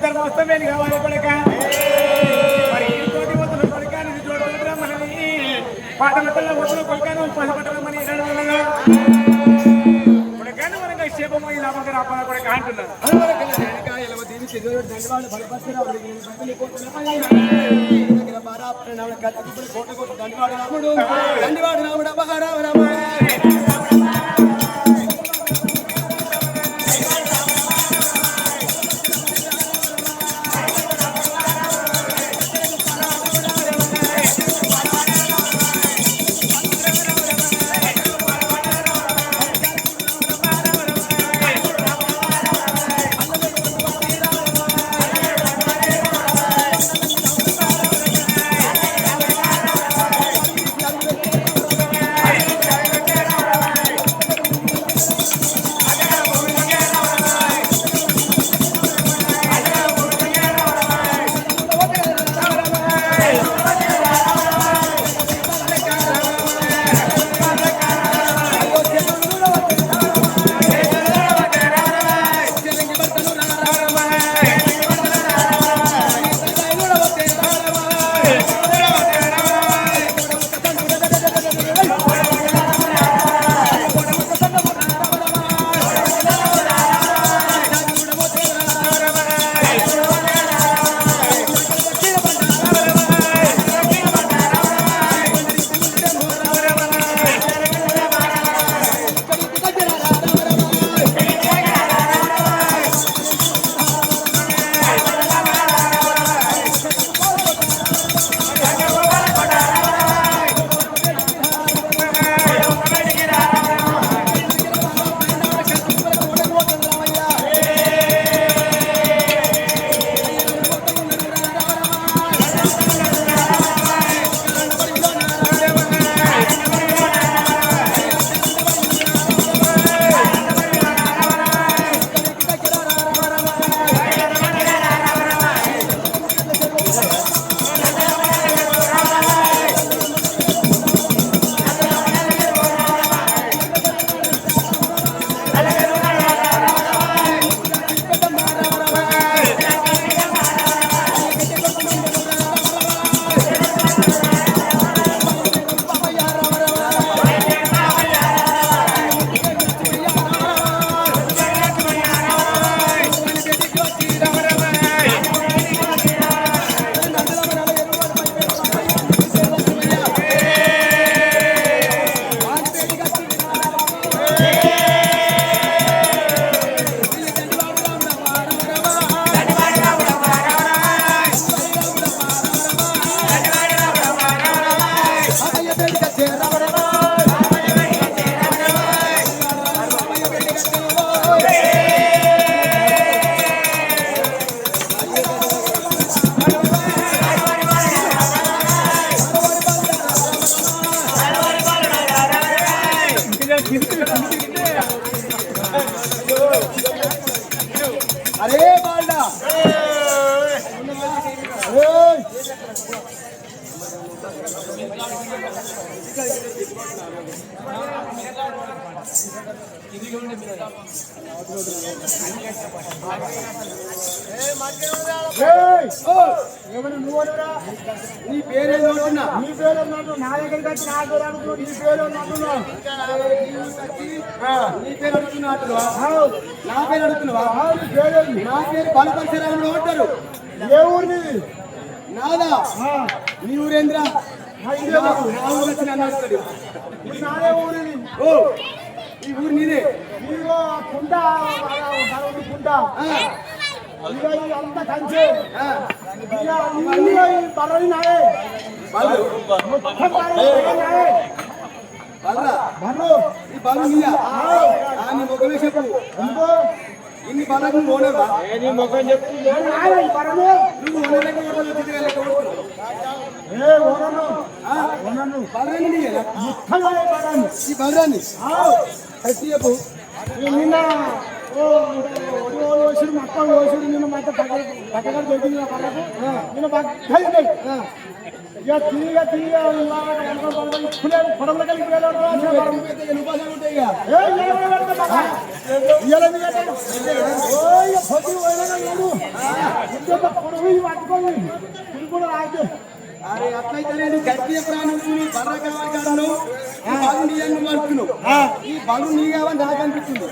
ధర్మస్తమేది కావాలి కొడక మరి తోటి వస్తున్న కొడకాని చూడరా మనని పాటల పిల్ల వస్తున్న కొడకాను పదపట్టడం మన కొడకాను మనకు క్షేమమైన లాభంగా రాపాల కొడక అంటున్నారు దండివాడు రాముడు अरे बालडा నీ పేరే నోటున్నా నీ పేరు నోటు నా దగ్గరికి వచ్చి నా పేరు అడుగు నీ పేరు నోటున్నా నీ పేరు అడుగుతున్నా నా పేరు అడుగుతున్నావా నా పేరు బలపరిచరాలు అంటారు ఏ ఊరు నీది నాదా నీ ఊరేంద్ర నా ఊరు వచ్చి నన్ను అడుగుతాడు నాదే ఊరు ఓ ఈ ఊరు నీదే నీలో కుంట కుంట అంతా కంచే బర్రెలు నాయే మొత్తం బర్రెలు ఈ బర్రెలు నీయా నీ మొక్కలే చెప్పు ఇన్ని బర్రెలు నువ్వు ఓనర్వా నీ మొక్కలు చెప్పు నువ్వు ఓనర్లు బర్రెలు నీయా ఈ బర్రెని కట్టి చెప్పు నిన్న ఓసుడు మొత్తం ఓసుడు నిన్న మొత్తం పక్కగా దొరికింది పక్కకు నిన్న బాగా ఇక తీగ తీగ పొడంలో కలిగి ఉంటాయి అరే అట్లయితే నేను గట్టి ప్రాణం బర్ర కావాలి బలు నీ అని మరుతున్నావు ఈ బలు నీ కావాలి నాకు అనిపిస్తుంది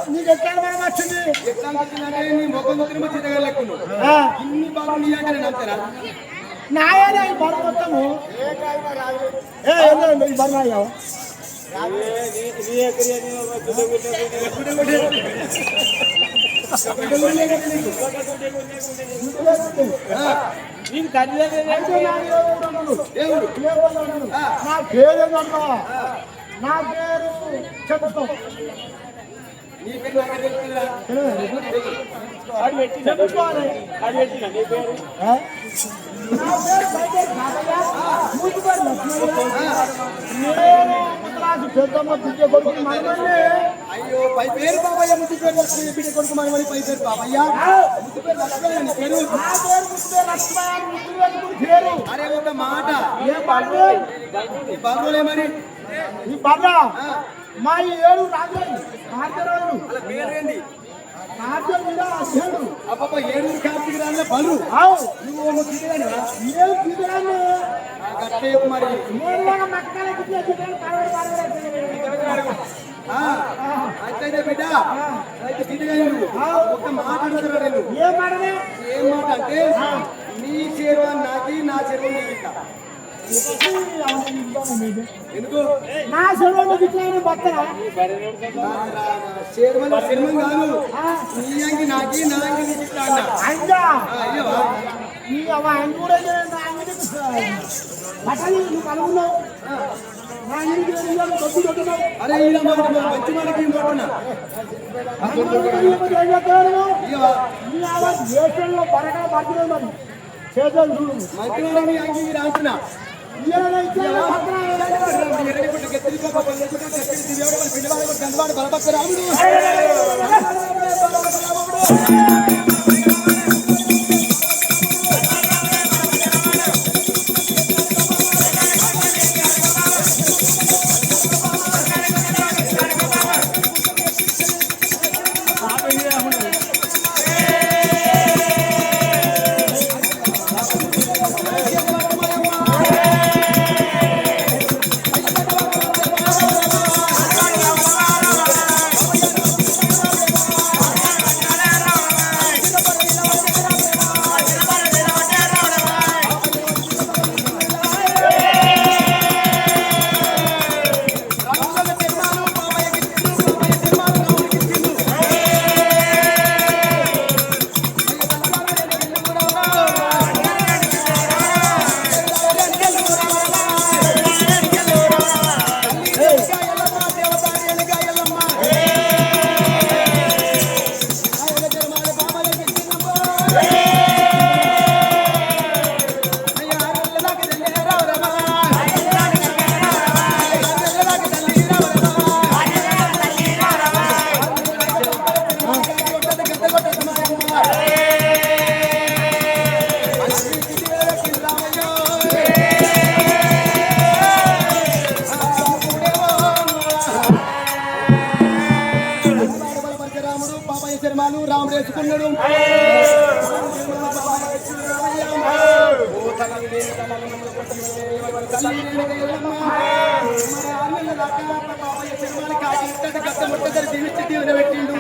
నీకు ఎట్లా మనం వచ్చింది ఎట్లా అనిపించిందంటే నీ ముఖం తిరిగి చిన్నగలెక్కున్నావు ఇన్ని బలు నీ అంటే నేను అంతేనా నాయన ఈ బరు మొత్తము ఈ బరు నాయా నా పేరు నా పేరు చెప్పుకో పెద్దమ్మ బిడ్డ కొడుకు మనమని అయ్యో పై పేరు బాబయ్య ముద్దు పేరు లక్ష్మయ్య బిడ్డ కొడుకు మనమని పై పేరు బాబయ్య ముద్దు పేరు లక్ష్మయ్య అని పేరు నా పేరు ముద్దు పేరు లక్ష్మయ్య పేరు అరే ఒక మాట ఏ బాబు ఈ బాబులే మరి ఈ బాబా మా ఈ ఏడు రాజు కార్తరాజు అలా పేరేంటి కార్తీక మీద అధ్యయుడు అబ్బబ్బ ఏడుగురు కార్తీక రాజుల బలు నువ్వు ఒక తిరిగానివా నేను తిరిగాను గట్టే మరి నేను మక్కల అయితే బిడ్డ అయితే తిరిగా ఒక మాట అడుగుతున్నా నేను ఏం మాటనే ఏం మాట అంటే నీ చేరువ నాకి నా చెరువు నీకు ఇస్తా. ఎందుకు నా చెరువు ఇట్లా బతరా చేరువ శర్మం కాదు నీ అంగి నాకి నా అంగి నీకు ఇస్తా అన్న అంజా అయ్యవా నీ అవ అంగి కూడా బట్టలు నువ్వు అనుకున్నావు నా ఇంటికి దొడ్డు దొడ్డున్నావు అరే ఇలా మంచి మనకి దేశంలో బరగా పడుతున్నావు మరి చేతులు చూడు మంచి అంగి రాస్తున్నా శర్మలు రాముడు వేసుకున్నాడు పెట్టిండు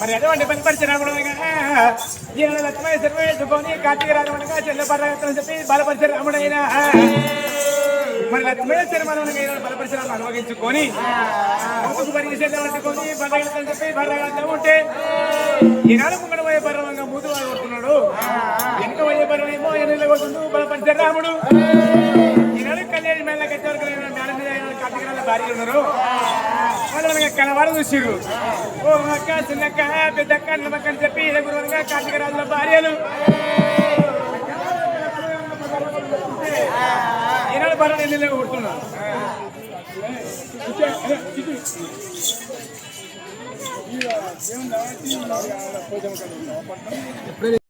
మరి అటువంటి పని పరిచయరాముడు ఈయన లక్ష్మీ సర్వేసుకొని కార్తీక రాజమనగా చెల్ల పర్వతం చెప్పి బలపరిచే రాముడైనా మరి లక్ష్మీ శర్మను బలపరిచరాలను అనుభవించుకొని ముందుకు పరిగెత్తుకొని బర్రగడతని చెప్పి బర్రగడతా ఉంటే ఈనాడు ముంగడ పోయే పర్వంగా మూడు వాడు కొడుతున్నాడు వెనుక పోయే పర్వమేమో ఎన్నిళ్ళు కొడుతుండు బలపరిచే రాముడు ఈనాడు కళ్యాణి మేళ కట్టేవరకు మేడ మీద కార్తీక రాజు భార్యలు ఉన్నారు వాళ్ళు కలవారు చూసిర్రు ఓ అక్క చిన్నక్క పెద్దక్క నమ్మక్క అని చెప్పి గురువుగా కార్తీక రాజుల భార్యలు ఈనాడు భార్య ఎన్ని కొడుతున్నారు